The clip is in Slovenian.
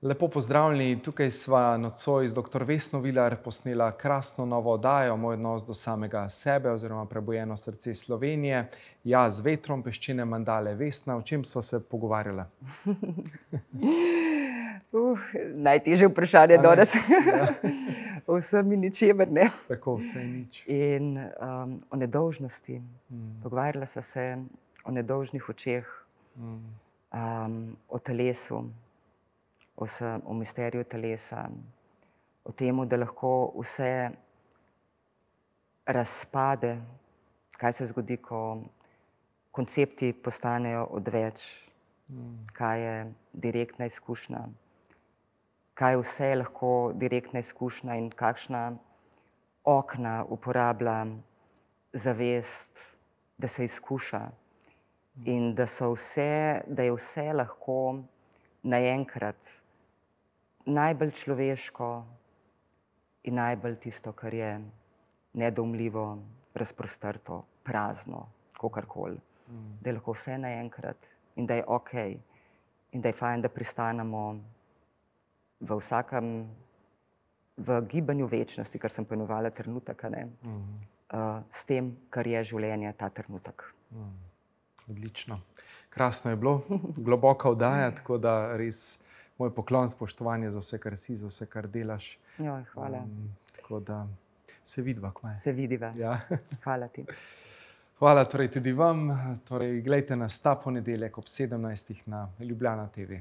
Lepo pozdravljeni, tukaj sva nocoj z dr. Vesno Vilar posnela krasno novo oddajo Moj odnos do samega sebe oziroma Prebujeno srce Slovenije. Ja, z vetrom, peščine mandale. Vesna, o čem sva se pogovarjala? Najtežje vprašanje danes. Ja. O vsem in ničemer, ne. Tako, vse in nič. In o nedolžnosti. Pogovarjala sva se o nedolžnih očeh, o telesu, o misteriju telesa, o tem, da lahko vse razpade, kaj se zgodi, ko koncepti postanejo odveč, kaj je direktna izkušnja, kaj vse je lahko direktna izkušnja in kakšna okna uporablja zavest, da se izkuša in da je vse lahko naenkrat najbolj človeško in najbolj tisto, kar je nedoumljivo, razprostrto, prazno, kakorkoli. Da je lahko vse naenkrat in da je okej in da je fajn, da pristanemo v gibanju večnosti, kar sem poimenovala trenutek, s tem, kar je življenje ta trenutek. Odlično. Krasno je bilo, globoka oddaja, tako da res moj poklon, spoštovanje za vse, kar si, za vse, kar delaš. Joj, hvala. Tako da se vidiva kmalu. Se vidiva. Ja. Hvala ti. Hvala torej tudi vam. Torej, glejte nas ta ponedeljek ob 17. na Ljubljana TV.